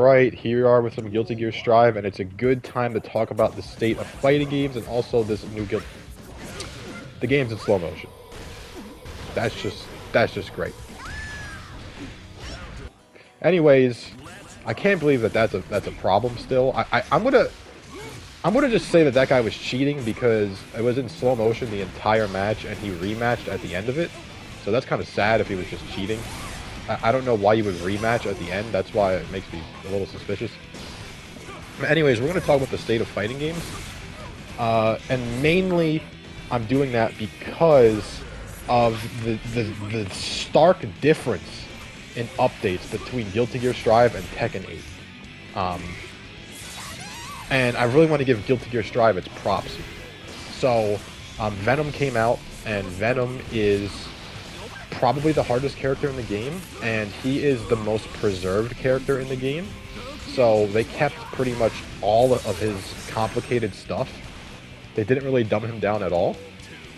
Alright, here we are with some guiltygearstrive, and it's a good time to talk about the state of fighting games and also this new the game's in slow motion. That's just great. Anyways, I can't believe that that's a problem still. I'm gonna just say that guy was cheating because it was in slow motion the entire match and he rematched at the end of it. So that's kind of sad if he was just cheating. I don't know why you would rematch at the end. That's why it makes me a little suspicious. Anyways, we're going to talk about the state of fighting games. And mainly, I'm doing that because of the stark difference in updates between guiltygearstrive and Tekken 8. And I really want to give guiltygearstrive its props. So, Venom came out, and Venom is probably the hardest character in the game, and he is the most preserved character in the game. So they kept pretty much all of his complicated stuff. They didn't really dumb him down at all.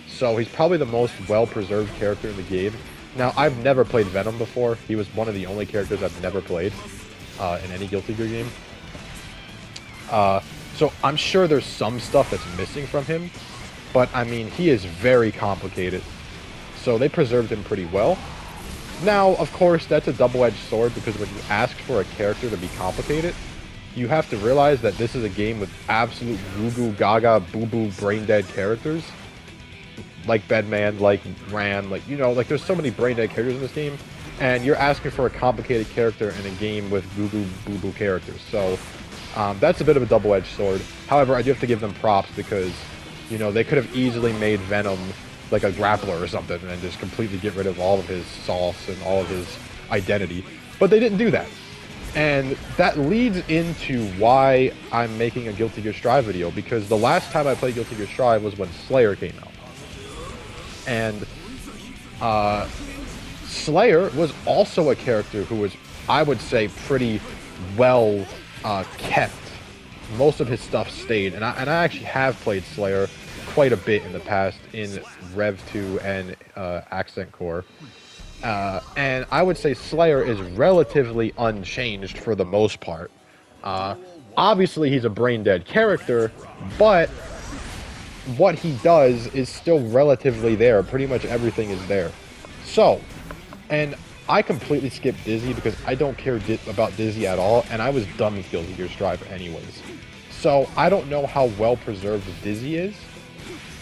So he's probably the most well-preserved character in the game. Now, I've never played Venom before. He was one of the only characters I've never played in any Guilty Gear game. So I'm sure there's some stuff that's missing from him, but I mean, he is very complicated. So they preserved him pretty well. Now, of course, that's a double-edged sword, because when you ask for a character to be complicated, you have to realize that this is a game with absolute goo-goo gaga boo-boo brain-dead characters. Like Bedman, like Ran, like, you know, like there's so many brain-dead characters in this game, and you're asking for a complicated character in a game with goo-goo boo-boo characters. So that's a bit of a double-edged sword. However, I do have to give them props because, you know, they could have easily made Venom like a grappler or something, and then just completely get rid of all of his sauce and all of his identity. But they didn't do that. And that leads into why I'm making a Guilty Gear Strive video, because the last time I played Guilty Gear Strive was when Slayer came out. And Slayer was also a character who was, I would say, pretty well kept. Most of his stuff stayed, and I actually have played Slayer quite a bit in the past in Rev 2 and Accent Core. And I would say Slayer is relatively unchanged for the most part. Obviously, he's a brain-dead character, but what he does is still relatively there. Pretty much everything is there. So, and I completely skipped Dizzy because I don't care about Dizzy at all, and I was done with Guilty Gear Strive anyways. So, I don't know how well preserved Dizzy is.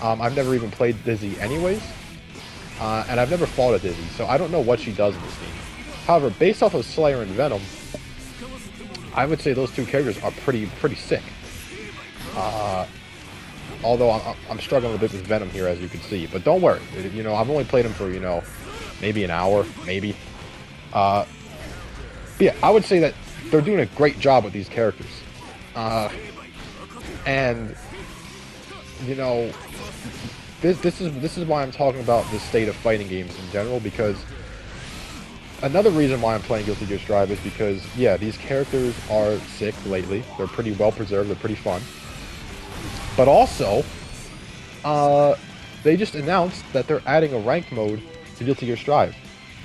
I've never even played Dizzy anyways, and I've never fought a Dizzy, so I don't know what she does in this game. However, based off of Slayer and Venom, I would say those two characters are pretty sick. Although I'm struggling a bit with Venom here, as you can see, but don't worry, you know, I've only played him for, you know, maybe an hour, maybe. But yeah, I would say that they're doing a great job with these characters. And you know, this is why I'm talking about the state of fighting games in general, because another reason why I'm playing Guilty Gear Strive is because, yeah, these characters are sick lately. They're pretty well preserved. They're pretty fun. But also, they just announced that they're adding a ranked mode to Guilty Gear Strive.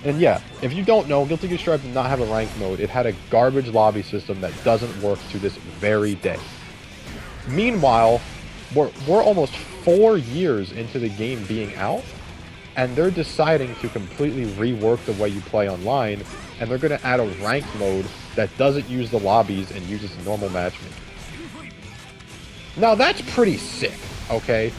And yeah, if you don't know, Guilty Gear Strive did not have a ranked mode. It had a garbage lobby system that doesn't work to this very day. Meanwhile, we're almost 4 years into the game being out, and they're deciding to completely rework the way you play online, and they're going to add a ranked mode that doesn't use the lobbies and uses normal matchmaking. Now, that's pretty sick, okay?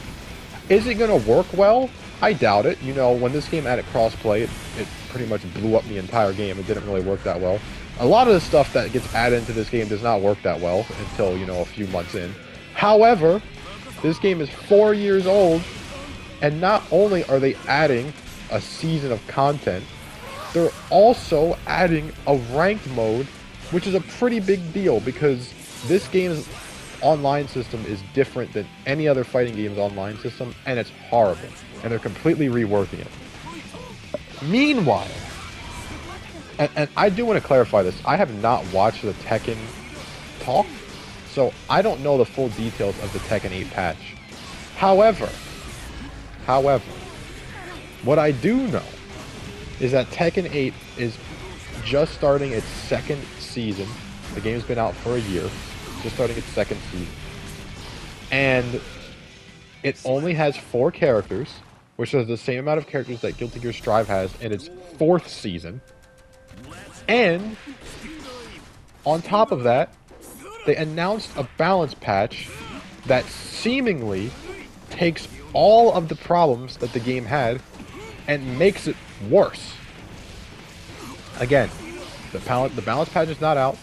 Is it going to work well? I doubt it. You know, when this game added crossplay, it pretty much blew up the entire game. It didn't really work that well. A lot of the stuff that gets added into this game does not work that well until, you know, a few months in. However, this game is 4 years old, and not only are they adding a season of content, they're also adding a ranked mode, which is a pretty big deal, because this game's online system is different than any other fighting game's online system, and it's horrible, and they're completely reworking it. Meanwhile, and I do want to clarify this, I have not watched the Tekken talk, so I don't know the full details of the Tekken 8 patch. However, what I do know is that Tekken 8 is just starting its second season The game's been out for a year, just starting its second season. And it only has 4 characters, which is the same amount of characters that guiltygearstrive has in its 4th season. And on top of that, they announced a balance patch that seemingly takes all of the problems that the game had and makes it worse. Again, the balance patch is not out.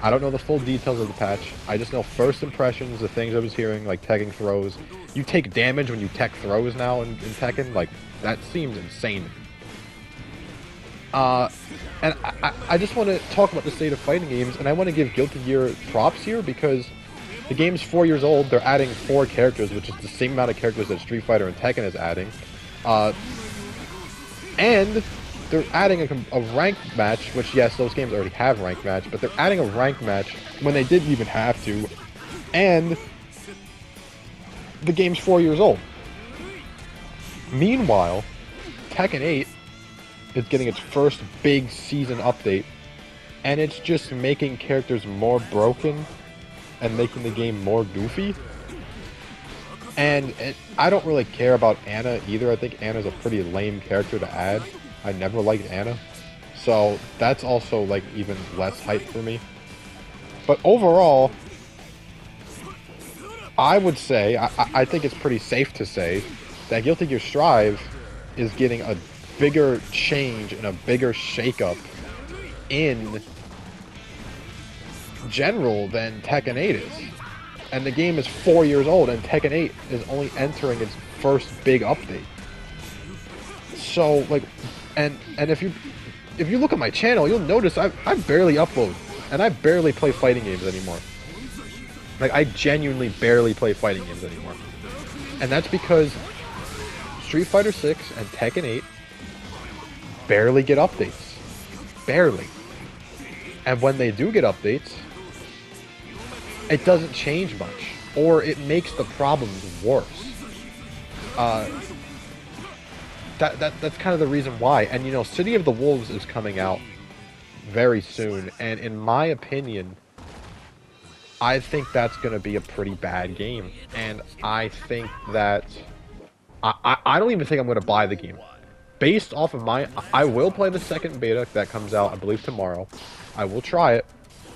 I don't know the full details of the patch. I just know first impressions, the things I was hearing, like teching throws. You take damage when you tech throws now in Tekken. Like, that seems insane to me. And I just want to talk about the state of fighting games, and I want to give Guilty Gear props here, because the game's 4 years old. They're adding 4 characters, which is the same amount of characters that Street Fighter and Tekken is adding. And they're adding a ranked match, which, yes, those games already have ranked match, but they're adding a ranked match when they didn't even have to. And the game's 4 years old. Meanwhile, Tekken 8 is getting its first big season update, and it's just making characters more broken and making the game more goofy. And I don't really care about Anna either. I think Anna's a pretty lame character to add. I never liked Anna, so that's also like even less hype for me. But overall, I would say, I think it's pretty safe to say that guiltygearstrive is getting a bigger change and a bigger shakeup in general than Tekken 8 is. And the game is 4 years old, and Tekken 8 is only entering its first big update. So, like, and if you look at my channel, you'll notice I barely upload, and I barely play fighting games anymore. Like, I genuinely barely play fighting games anymore. And that's because Street Fighter 6 and Tekken 8 barely get updates. Barely. And when they do get updates, it doesn't change much, or it makes the problems worse. That's kind of the reason why. And, you know, City of the Wolves is coming out very soon, and in my opinion, I think that's going to be a pretty bad game. And I think that I don't even think I'm going to buy the game. Based off of I will play the second beta that comes out, I believe, tomorrow. I will try it.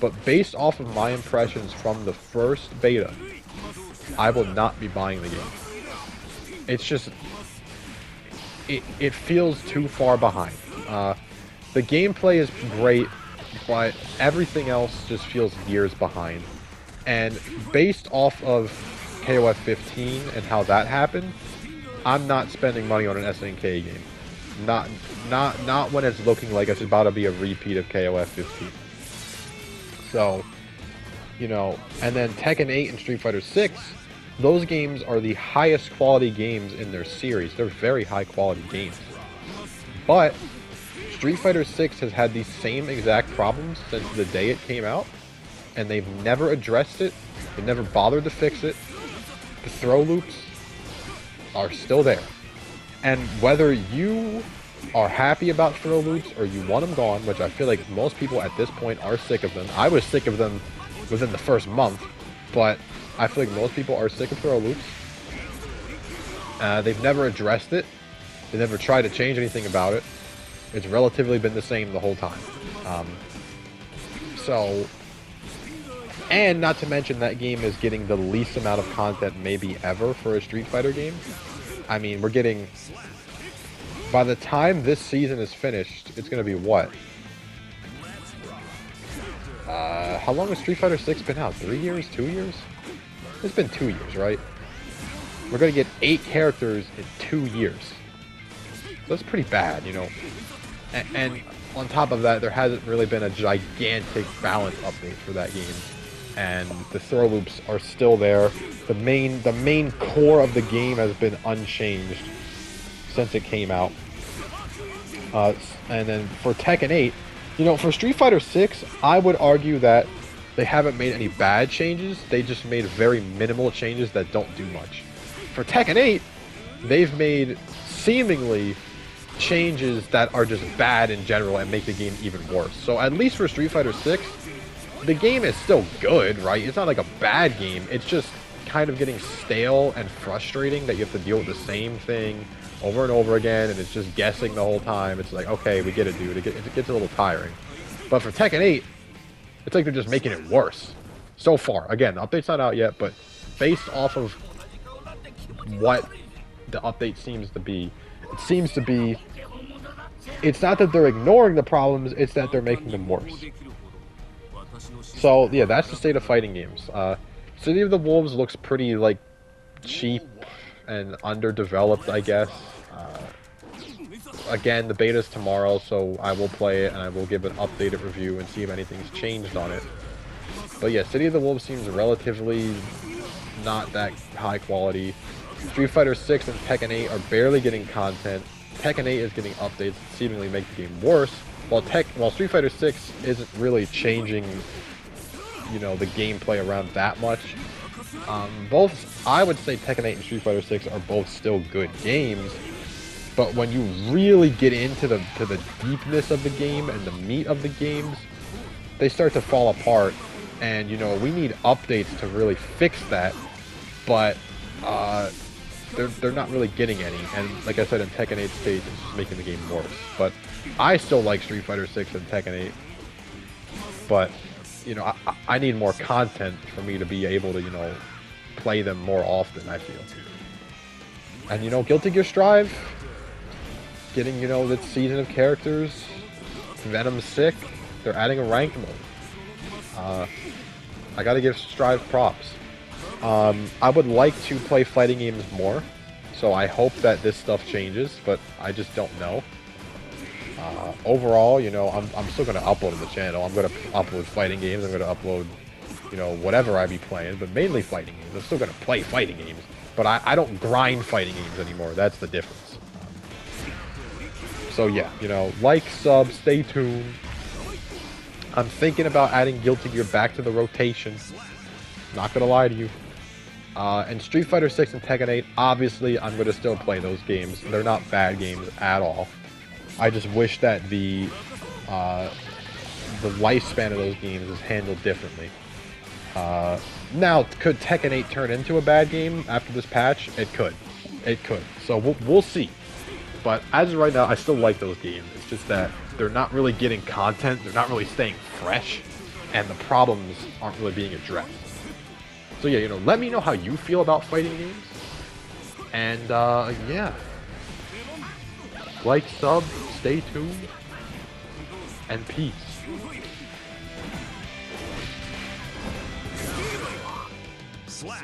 But based off of my impressions from the first beta, I will not be buying the game. It's just, it feels too far behind. The gameplay is great, but everything else just feels years behind. And based off of KOF 15 and how that happened, I'm not spending money on an SNK game. Not when it's looking like it's about to be a repeat of KOF 15. So, you know, and then Tekken 8 and Street Fighter 6, those games are the highest quality games in their series. They're very high quality games. But Street Fighter 6 has had these same exact problems since the day it came out, and they've never addressed it. They've never bothered to fix it. The throw loops are still there. And whether you are happy about throw loops or you want them gone, which I feel like most people at this point are sick of them. I was sick of them within the first month, but I feel like most people are sick of throw loops. They've never addressed it. They never tried to change anything about it. It's relatively been the same the whole time. And not to mention, that game is getting the least amount of content maybe ever for a Street Fighter game. I mean, we're getting... By the time this season is finished, it's going to be what? How long has Street Fighter 6 been out? 3 years? 2 years? It's been 2 years, right? We're going to get 8 characters in 2 years. So that's pretty bad, you know. And on top of that, there hasn't really been a gigantic balance update for that game. And the throw loops are still there. The main core of the game has been unchanged since it came out. And then for Tekken 8, you know, for Street Fighter 6, I would argue that they haven't made any bad changes. They just made very minimal changes that don't do much. For Tekken 8, they've made seemingly changes that are just bad in general and make the game even worse. So at least for Street Fighter 6, the game is still good, right? It's not like a bad game. It's just kind of getting stale and frustrating that you have to deal with the same thing over and over again, and it's just guessing the whole time. It's like, okay, we get it, dude. It gets a little tiring. But for Tekken 8, it's like they're just making it worse. So far. Again, the update's not out yet, but based off of what the update seems to be, it seems to be, it's not that they're ignoring the problems, it's that they're making them worse. So, yeah, that's the state of fighting games. City of the Wolves looks pretty, like, cheap and underdeveloped, I guess. Again, the beta's tomorrow, so I will play it and I will give an updated review and see if anything's changed on it. But yeah, City of the Wolves seems relatively not that high quality. Street Fighter 6 and Tekken 8 are barely getting content. Tekken 8 is getting updates that seemingly make the game worse, while Street Fighter 6 isn't really changing, you know, the gameplay around that much. Both, I would say Tekken 8 and Street Fighter 6 are both still good games, but when you really get into the deepness of the game and the meat of the games, they start to fall apart. And, you know, we need updates to really fix that, but they're not really getting any. And like I said, in Tekken 8's case, it's just making the game worse. But I still like Street Fighter 6 and Tekken 8. But, you know, I need more content for me to be able to, you know, play them more often, I feel. And, you know, guiltygearstrive, getting, you know, this season of characters. Venom's sick. They're adding a ranked mode. I gotta give Strive props. I would like to play fighting games more, so I hope that this stuff changes, but I just don't know. Overall, you know, I'm still gonna upload to the channel. I'm gonna upload fighting games. I'm gonna upload, you know, whatever I be playing, but mainly fighting games. I'm still gonna play fighting games, but I don't grind fighting games anymore. That's the difference. So yeah, you know, like, sub, stay tuned. I'm thinking about adding Guilty Gear back to the rotation. Not gonna lie to you. And Street Fighter 6 and Tekken 8, obviously, I'm gonna still play those games. They're not bad games at all. I just wish that the lifespan of those games is handled differently. Now, could Tekken 8 turn into a bad game after this patch? It could. It could. So we'll see. But as of right now, I still like those games. It's just that they're not really getting content, they're not really staying fresh, and the problems aren't really being addressed. So yeah, you know, let me know how you feel about fighting games. And yeah. Like, sub, stay tuned, and peace. Slap.